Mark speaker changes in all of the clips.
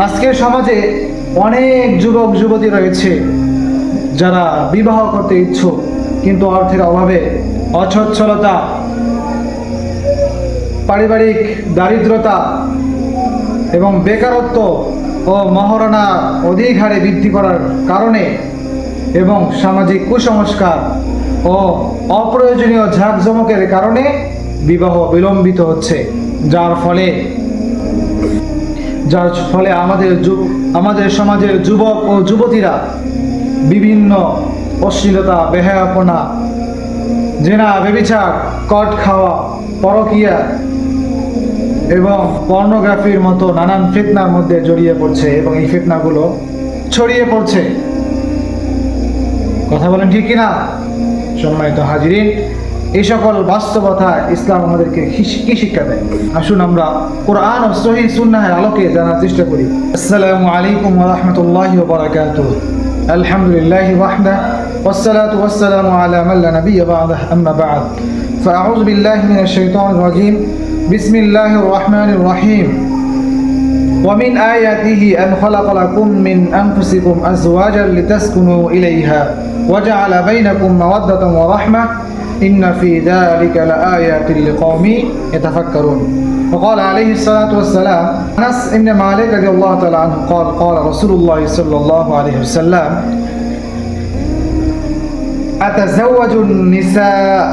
Speaker 1: আজকের সমাজে অনেক যুবক যুবতী রয়েছে যারা বিবাহ করতে ইচ্ছুক, কিন্তু অর্থের অভাবে, অসচ্ছলতা, পারিবারিক দারিদ্রতা এবং বেকারত্ব ও মহারণা অধিক হারে বৃদ্ধি করার কারণে এবং সামাজিক কুসংস্কার ও অপ্রয়োজনীয় ঝাঁকজমকের কারণে বিবাহ বিলম্বিত হচ্ছে, যার ফলে আমাদের সমাজের যুবক ও যুবতীরা বিভিন্ন অশ্লীলতা, বেহায়াপনা, জেনা, ব্যভিচার, কট খাওয়া, পরকীয়া এবং পর্নোগ্রাফির মতো নানান ফিতনার মধ্যে জড়িয়ে পড়ছে এবং এই ফিতনাগুলো ছড়িয়ে পড়ছে। কথা বলেন ঠিক কিনা? সম্মানিত হাজিরিন, এই সকল বাস্তবতা ইসলাম আমাদেরকে কি শিক্ষা দেয়? আসুন আমরা কোরআন ও সহিহ সুন্নাহের আলোকে জানার চেষ্টা করি। আসসালামু আলাইকুম ওয়া রাহমাতুল্লাহি ওয়া বারাকাতুহু। আলহামদুলিল্লাহি ওয়াহদা ওয়াসসালাতু ওয়াসসালামু আলা মান লা নাবিয়্যা বা'দাহু, আম্মা বা'দ। ফাআউযু বিল্লাহি মিনাশ শাইতানির রাজীম। বিসমিল্লাহির রাহমানির রাহিম। ومن آياته أن خلق لكم من أنفسكم أزواجا لتسكنوا إليها وجعل بينكم مودة ورحمة إن في ذلك لآيات لقوم يتفكرون. وقال عليه الصلاة والسلام أنس بن مالك رضي الله تعالى عنه قال قال رسول الله صلى الله عليه وسلم أتزوج النساء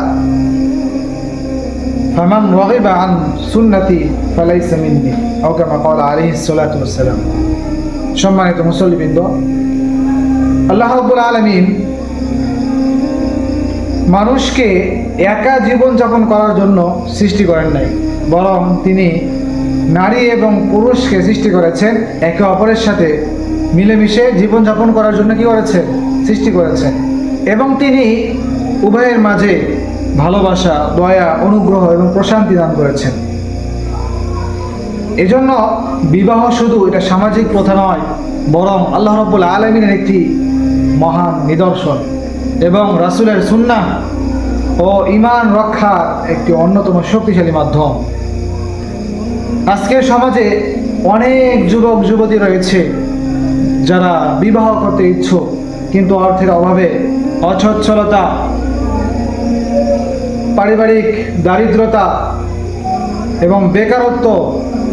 Speaker 1: فمن رغب عن سنتي فليس مني أو كما قال عليه الصلاة والسلام. সম্মানিত মুসল্লিবৃন্দ, আল্লাহ রাব্বুল আলামিন মানুষকে একা জীবন যাপন করার জন্য সৃষ্টি করেন নাই, বরং তিনি নারী এবং পুরুষকে সৃষ্টি করেছেন একে অপরের সাথে মিলেমিশে জীবন যাপন করার জন্য সৃষ্টি করেছেন এবং তিনি উভয়ের মাঝে ভালোবাসা, দয়া, অনুগ্রহ এবং প্রশান্তি দান করেছেন। এজন্য বিবাহ শুধু এটা সামাজিক প্রথা নয়, বরং আল্লাহ রাব্বুল আলামিনের একটি মহান নিদর্শন এবং রাসূলের সুন্নাহ ও ঈমান রক্ষার একটি অন্যতম শক্তিশালী মাধ্যম। আজকের সমাজে অনেক যুবক যুবতী রয়েছে যারা বিবাহ করতে ইচ্ছুক, কিন্তু অর্থের অভাবে, অসচ্ছলতা, পারিবারিক দারিদ্রতা এবং বেকারত্ব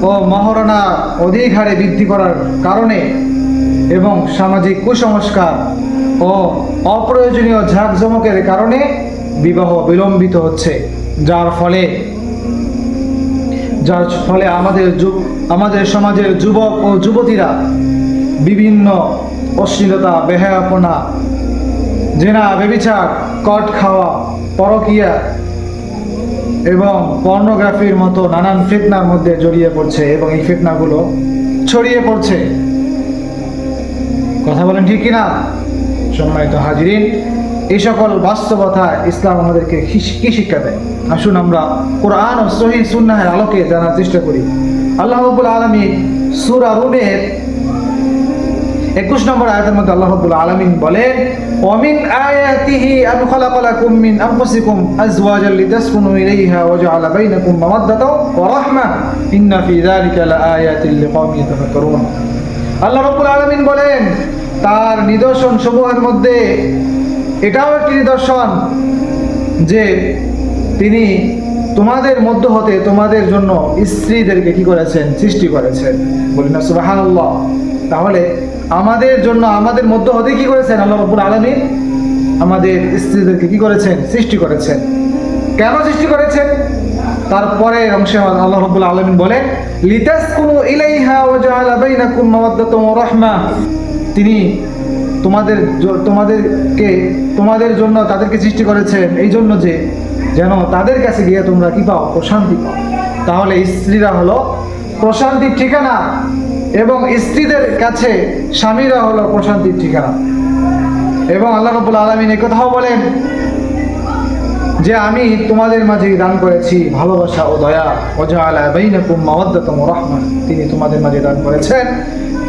Speaker 1: ও মহারণা অধিক হারে বৃদ্ধি করার কারণে এবং সামাজিক কুসংস্কার ও অপ্রয়োজনীয় ঝাঁকজমকের কারণে বিবাহ বিলম্বিত হচ্ছে, যার ফলে আমাদের সমাজের যুবক ও যুবতীরা বিভিন্ন অশ্লীলতা, বেহায়াপনা, জেনা, ব্যভিচার, কট খাওয়া, পরকীয়া এবং পর্নোগ্রাফির মতো নানান ফিতনার মধ্যে জড়িয়ে পড়ছে এবং এই ফিতনাগুলো ছড়িয়ে পড়ছে। কথা বলেন ঠিক কিনা? সম্মানিত হাজিরিন, এই সকল বাস্তবতা ইসলাম আমাদেরকে কি শিক্ষা দেয়? আসুন আমরা কোরআন ও সহিহ সুন্নাহের আলোকে জানার চেষ্টা করি। আল্লাহ রাব্বুল আলামিন সূরা রুমের 21 নম্বর আয়াতের মধ্যে আল্লাহ রাব্বুল আলামিন বলেন, ওয়ামিন আয়াতিহি আন খালাকা লাকুম মিন আনফুসিকুম আজওয়াজান লিতাসকুনু ইলাইহা ওয়া জাআলা বাইনাকুম মাওয়াদ্দাতাও ওয়া রাহমা ইন্না ফি যালিকা লাআয়াতিন লিকাওমিন ইয়াতাফাক্কারুন। আল্লাহ রাব্বুল আলামিন বলেন, তার নিদর্শন সমূহের মধ্যে এটাও একটি নিদর্শন যে তিনি তোমাদের মধ্য হতে তোমাদের জন্য স্ত্রীদেরকে কি করেছেন? সৃষ্টি করেছেন। বলি না সুবহানাল্লাহ। তাহলে আমাদের জন্য, আমাদের মধ্য হতে কি করেছেন? আল্লাহ রাব্বুল আলামিন আমাদের স্ত্রীদেরকে কি করেছেন? সৃষ্টি করেছেন। কেন সৃষ্টি করেছেন? তারপরে অংশে আল্লাহ রাব্বুল আলামিন বলেন, লিতাসকুনু ইলাইহা ওয়া জাআলা বাইনাকুম মাওয়াদ্দাতাও ওয়া রাহমা। তিনি তোমাদের জন্য তাদেরকে সৃষ্টি করেছেন এই জন্য যে যেন তাদের কাছে গিয়ে তোমরা কি পাও? প্রশান্তি পাও। তাহলে স্ত্রীরা হলো প্রশান্তির ঠিকানা এবং স্ত্রীদের কাছে স্বামীরা হলো প্রশান্তির ঠিকানা। এবং আল্লাহ রাব্বুল আলামিন এই কথাও বলেন যে আমি তোমাদের মাঝে দান করেছি ভালোবাসা ও দয়া। ওয়া জাআলা বাইনাকুম মাওয়াদ্দাতাও ওয়া রাহমা। তিনি তোমাদের মাঝে দান করেছেন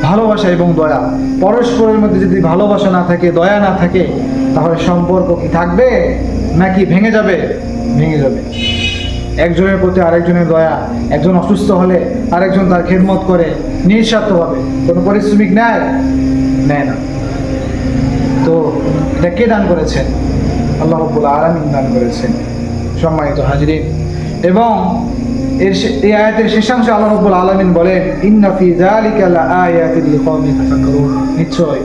Speaker 1: ভালোবাসা এবং দয়া। পরস্পরের মধ্যে যদি ভালোবাসা না থাকে, দয়া না থাকে, তাহলে সম্পর্ক কি থাকবে নাকি ভেঙে যাবে? ভেঙে যাবে। একজনের প্রতি আরেকজনের দয়া, একজন অসুস্থ হলে আরেকজন তার খেদমত করে নিঃস্বার্থভাবে, কোনো পারিশ্রমিক নেয় না। তো এটা কে দান করেছেন? আল্লাহ রাব্বুল আলামিন দান করেছেন। সম্মানিত হাজিরিন, এবং এই আয়াতের শেষাংশে আল্লাহ রাব্বুল আলামিন বলেন, ইন্না ফি যালিকা লাআয়াতিন লিকাওমিন ইয়াতাফাক্কারুন, নিশ্চয়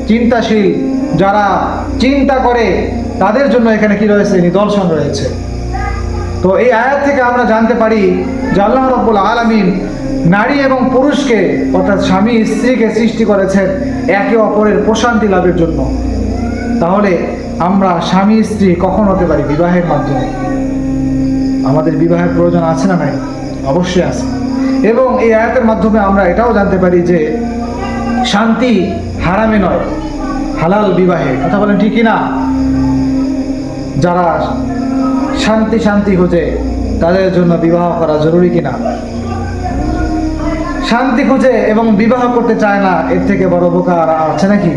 Speaker 1: চিন্তাশীল যারা চিন্তা করে তাদের জন্য এখানে কি রয়েছে? নিদর্শন রয়েছে। তো এই আয়াত থেকে আমরা জানতে পারি যে আল্লাহ রাব্বুল আলামিন নারী এবং পুরুষকে, অর্থাৎ স্বামী স্ত্রীকে সৃষ্টি করেছেন একে অপরের প্রশান্তি লাভের জন্য। তাহলে আমরা স্বামী স্ত্রী কখন হতে পারি? বিবাহের মাধ্যমে। আমাদের বিবাহের প্রয়োজন আছে না নাই? অবশ্যই আছে। এবং এই আয়াতের মাধ্যমে আমরা এটাও জানতে পারি যে শান্তি হারামে নয়, হালাল বিবাহে। কথা বলেন ঠিক না? যারা শান্তি খুঁজে তাদের জন্য বিবাহ করা জরুরি কিনা? শান্তি খুঁজে এবং বিবাহ করতে চায় না, এর থেকে বড় বোকা আর আছে নাকি?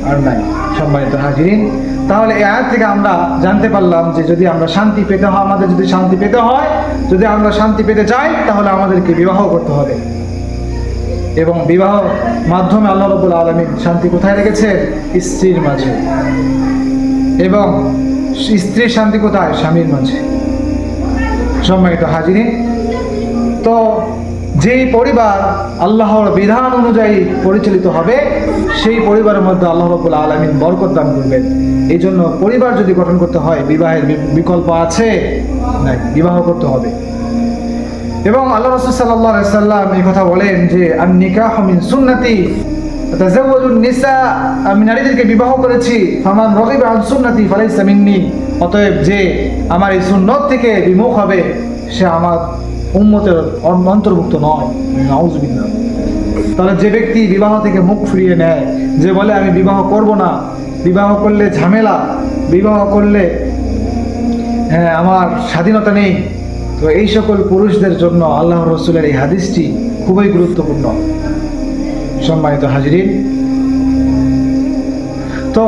Speaker 1: আর নাই। সম্মানিত হাজিরিন, তাহলে এই আয়াত থেকে আমরা জানতে পারলাম যে যদি আমরা শান্তি পেতে হয়, আমাদের যদি শান্তি পেতে হয়, যদি আমরা শান্তি পেতে চাই, তাহলে আমাদেরকে বিবাহ করতে হবে। এবং বিবাহ মাধ্যমে আল্লাহ রাব্বুল আলামিন শান্তি কোথায় রেখেছেন? স্ত্রীর মাঝে। এবং স্ত্রীর শান্তি কোথায়? স্বামীর মাঝে। সম্মানিত হাজিরিন, তো যেই পরিবার আল্লাহর বিধান অনুযায়ী পরিচালিত হবে, সেই পরিবারের মধ্যে আল্লাহ রাব্বুল আলামিন বরকত দান করবেন। এই জন্য পরিবার যদি গঠন করতে হয়, বিবাহের বিকল্প আছে নাই, বিবাহ করতে হবে। এবং আল্লাহ রাসূল সাল্লাল্লাহু আলাইহি সাল্লাম এই কথা বলেন যে আন নিকাহু মিন সুন্নতি তাযাওয়াজুন নিসা, আমি নারীদেরকে বিবাহ করেছি, ফামান রাগিবা আন সুন্নতি ফালাইসা মিন্নি, অতএব যে আমার এই সুন্নত থেকে বিমুখ হবে সে আমার উম্মতের অন্তর্ভুক্ত নয়। নাউযুবিল্লাহ। তাহলে যে ব্যক্তি বিবাহ থেকে মুখ ফিরিয়ে নেয়, যে বলে আমি বিবাহ করব না, বিবাহ করলে ঝামেলা, বিবাহ করলে আমার স্বাধীনতা নেই, তো এই সকল পুরুষদের জন্য আল্লাহর রাসূলের এই হাদিসটি খুবই গুরুত্বপূর্ণ। সম্মানিত হাজিরিন, তো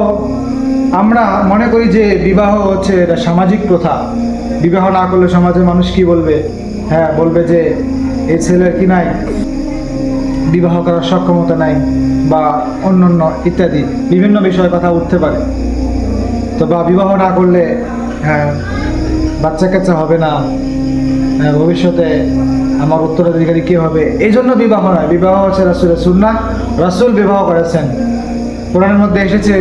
Speaker 1: আমরা মনে করি যে বিবাহ হচ্ছে এটা সামাজিক প্রথা। বিবাহ না করলে সমাজের মানুষ কি বলবে? বলবে যে এই ছেলের কি নাই, বিবাহ করার সক্ষমতা নাই, বা অন্যান্য ইত্যাদি বিভিন্ন বিষয়ে কথা উঠতে পারে। তো বা বিবাহ না করলে বাচ্চা কাচ্চা হবে না, ভবিষ্যতে আমার উত্তরাধিকারী কে হবে? এই জন্য বিবাহ নয়। বিবাহ হচ্ছে রাসূলের সুন্নাহ, রাসূল বিবাহ করেছেন। কোরআনের মধ্যে এসেছে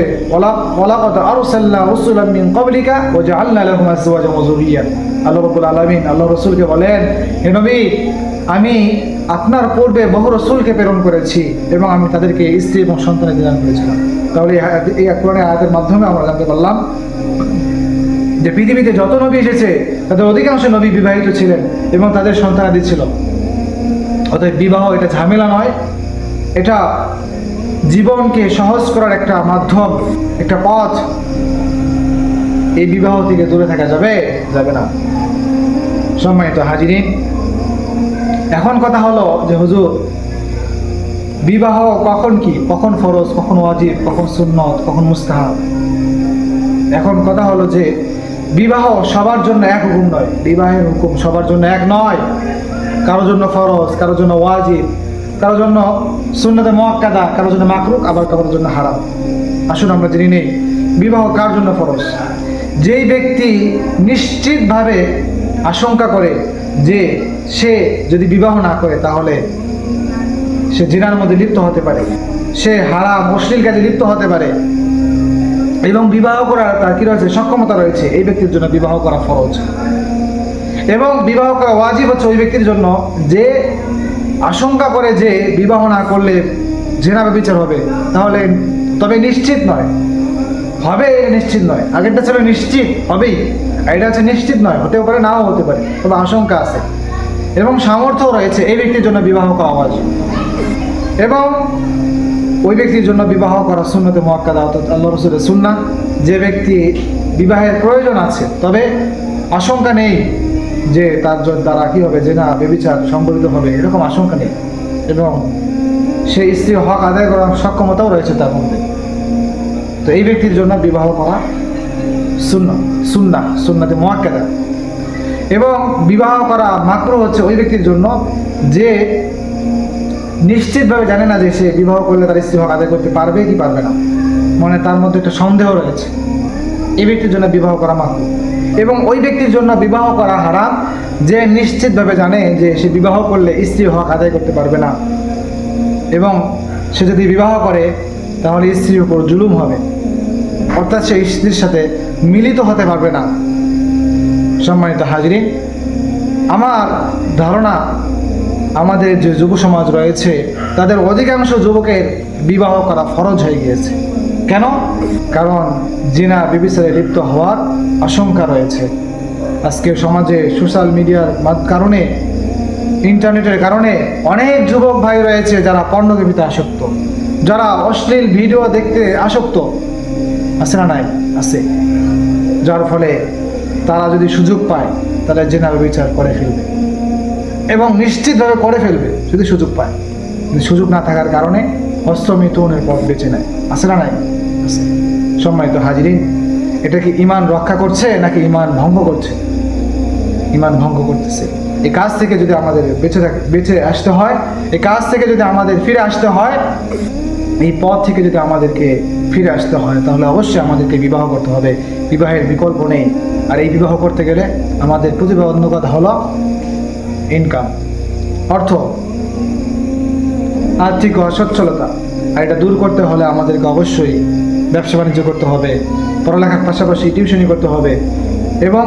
Speaker 1: ওয়ালাকাদ আরসালনা রাসূলাম মিন ক্বাবলিকা ওয়া জাআলনা লাহুম আজওয়াজান ওয়া যুররিয়্যা। আল্লাহ রাব্বুল আলামিন আল্লাহ রাসূলকে বলেন, হে নবী, আমি আপনার পূর্বে বহু রাসূলকে প্রেরণ করেছি এবং আমি তাদেরকে স্ত্রী এবং সন্তানের দান করেছিলাম। তাহলে এই কোরআনের আয়াতের মাধ্যমে আমরা জানতে পারলাম যে পৃথিবীতে যত নবী এসেছে তাদের অধিকাংশ নবী বিবাহিত ছিলেন এবং তাদের সন্তানাদি ছিল। অতএব বিবাহ এটা ঝামেলা নয়, এটা জীবনকে সহজ করার একটা মাধ্যম, একটা পথ। এই বিবাহ থেকে দূরে থাকা যাবে না। সম্মানিত হাজিরিন, এখন কথা হলো যে হুজুর, বিবাহ কখন কি, কখন ফরজ, কখন ওয়াজিব, কখন সুন্নত, কখন মুস্তাহাব? এখন কথা হলো যে বিবাহ সবার জন্য এক হুকুম নয়। বিবাহের হুকুম সবার জন্য এক নয়। কারোর জন্য ফরজ, কারোর জন্য ওয়াজিব, কারোর জন্য সুন্নতে মুআক্কাদা, কারোর জন্য মাকরুহ, আবার কারোর জন্য হারাম। আসুন আমরা জেনে নেই বিবাহ কার জন্য ফরজ। যেই ব্যক্তি নিশ্চিতভাবে আশঙ্কা করে যে সে যদি বিবাহ না করে তাহলে সে জিনার মধ্যে লিপ্ত হতে পারে, সে হারাম অশ্লীল কাজে লিপ্ত হতে পারে, এবং বিবাহ করার তার কি রয়েছে? সক্ষমতা রয়েছে, এই ব্যক্তির জন্য বিবাহ করা ফরজ। এবং বিবাহ করা ওয়াজিব হচ্ছে ওই ব্যক্তির জন্য যে আশঙ্কা করে যে বিবাহ না করলে জিনা ব্যভিচার হবে, তাহলে তবে নিশ্চিত নয়, হবে নিশ্চিত নয়। আগেরটা ছিল নিশ্চিত হবেই, এটা হচ্ছে নিশ্চিত নয়, হতেও পারে নাও হতে পারে, তবে আশঙ্কা আছে এবং সামর্থ্য রয়েছে, এই ব্যক্তির জন্য বিবাহ করা ওয়াজিব। এবং ওই ব্যক্তির জন্য বিবাহ করা সুন্নতে মুআক্কাদা, অর্থাৎ আল্লাহ রাসূলের সুন্নাহ। যে ব্যক্তি বিবাহের প্রয়োজন আছে তবে আশঙ্কা নেই যে তার দ্বারা কি হবে, জিনা ব্যভিচার সংঘটিত হবে, এরকম আশঙ্কা নেই, এবং সেই স্ত্রীর হক আদায় করার সক্ষমতাও রয়েছে তার মধ্যে, তো এই ব্যক্তির জন্য বিবাহ করা সুন্নাতে মুআক্কাদা। এবং বিবাহ করা মাকরুহ হচ্ছে ওই ব্যক্তির জন্য যে নিশ্চিতভাবে জানে না যে সে বিবাহ করলে তার স্ত্রী হক আদায় করতে পারবে কি পারবে না, মানে তার মধ্যে একটা সন্দেহ রয়েছে, এই ব্যক্তির জন্য বিবাহ করা মাকরুহ। এবং ওই ব্যক্তির জন্য বিবাহ করা হারাম যে নিশ্চিতভাবে জানে যে সে বিবাহ করলে স্ত্রী হক আদায় করতে পারবে না, এবং সে যদি বিবাহ করে তাহলে স্ত্রীর উপর জুলুম হবে, অর্থাৎ সে স্ত্রীর সাথে মিলিত হতে পারবে না। সম্মানিত হাজরিন, আমার ধারণা আমাদের যে যুব সমাজ রয়েছে তাদের অধিকাংশ যুবকের বিবাহ করা ফরজ হয়ে গিয়েছে। কেন? কারণ জিনা ব্যভিচারে লিপ্ত হওয়ার আশঙ্কা রয়েছে। আজকে সমাজে সোশ্যাল মিডিয়ার কারণে, ইন্টারনেটের কারণে অনেক যুবক ভাই রয়েছে যারা পর্নোগ্রাফিতে আসক্ত, যারা অশ্লীল ভিডিও দেখতে আসক্ত, আছে না নাই? আছে। যার ফলে তারা যদি সুযোগ পায় তারা জিনা ব্যভিচার করে ফেলবে, এবং নিশ্চিতভাবে করে ফেলবে যদি সুযোগ পায়। কিন্তু সুযোগ না থাকার কারণে হস্তমিথুনের পথ বেছে নেয়, আছে না নাই? আছে। সম্মানিত হাজিরিন, এটা কি ঈমান রক্ষা করছে নাকি ঈমান ভঙ্গ করছে? ঈমান ভঙ্গ করতেছে। এই কাজ থেকে যদি আমাদের বেঁচে আসতে হয়, এই কাজ থেকে যদি আমাদের ফিরে আসতে হয়, এই পথ থেকে যদি আমাদেরকে ফিরে আসতে হয়, তাহলে অবশ্যই আমাদেরকে বিবাহ করতে হবে। বিবাহের বিকল্প নেই। আর এই বিবাহ করতে গেলে আমাদের প্রতিবন্ধকতা হলো ইনকাম, অর্থ, আর্থিক অসচ্ছলতা। আর এটা দূর করতে হলে আমাদেরকে অবশ্যই ব্যবসা বাণিজ্য করতে হবে, পড়ালেখার পাশাপাশি টিউশনি করতে হবে, এবং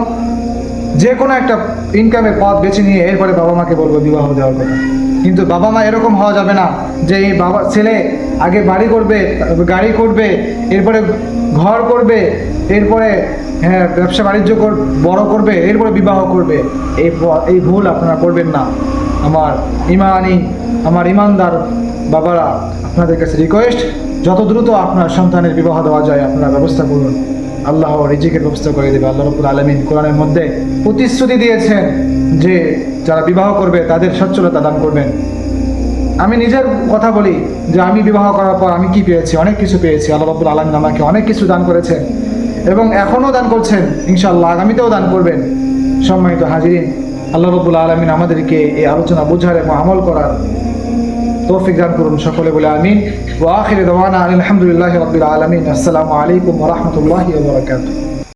Speaker 1: যে কোনো একটা ইনকামের পথ বেছে নিয়ে এরপরে বাবা মাকে বলবো বিবাহ দেওয়ার কথা। কিন্তু বাবা মা এরকম হওয়া যাবে না যে এই ছেলে আগে বাড়ি করবে, গাড়ি করবে, এরপরে ঘর করবে, এরপরে ব্যবসা বাণিজ্য বড় করবে, এরপরে বিবাহ করবে। এই ভুল আপনারা করবেন না। আমার ইমানদার বাবারা, আপনাদের কাছে রিকোয়েস্ট, যত দ্রুত আপনার সন্তানের বিবাহ দেওয়া যায় আপনারা ব্যবস্থা করুন। আল্লাহ রিজিকের ব্যবস্থা করে দেবে। আল্লাহ রাব্বুল আলামিন কোরআনের মধ্যে প্রতিশ্রুতি দিয়েছেন যে যারা বিবাহ করবে তাদের সচ্ছলতা দান করবেন। আমি নিজের কথা বলি যে আমি বিবাহ করার পর আমি কি পেয়েছি? অনেক কিছু পেয়েছি। আল্লাহ রাব্বুল আলামিন আমাকে অনেক কিছু দান করেছেন এবং এখনও দান করছেন, ইনশাআল্লাহ আগামীতেও দান করবেন। সম্মানিত হাজিরিন, আল্লাহ রাব্বুল আলামিন আমাদেরকে এই আলোচনা বোঝার এবং আমল করার তৌফিক দান করুন। সকলে বলে আমিন। ওয়া আখিরু দাওয়ানা আলহামদুলিল্লাহি রাব্বিল আলামিন। আসসালামু আলাইকুম ওয়া রাহমাতুল্লাহি ওয়া বারাকাতুহু।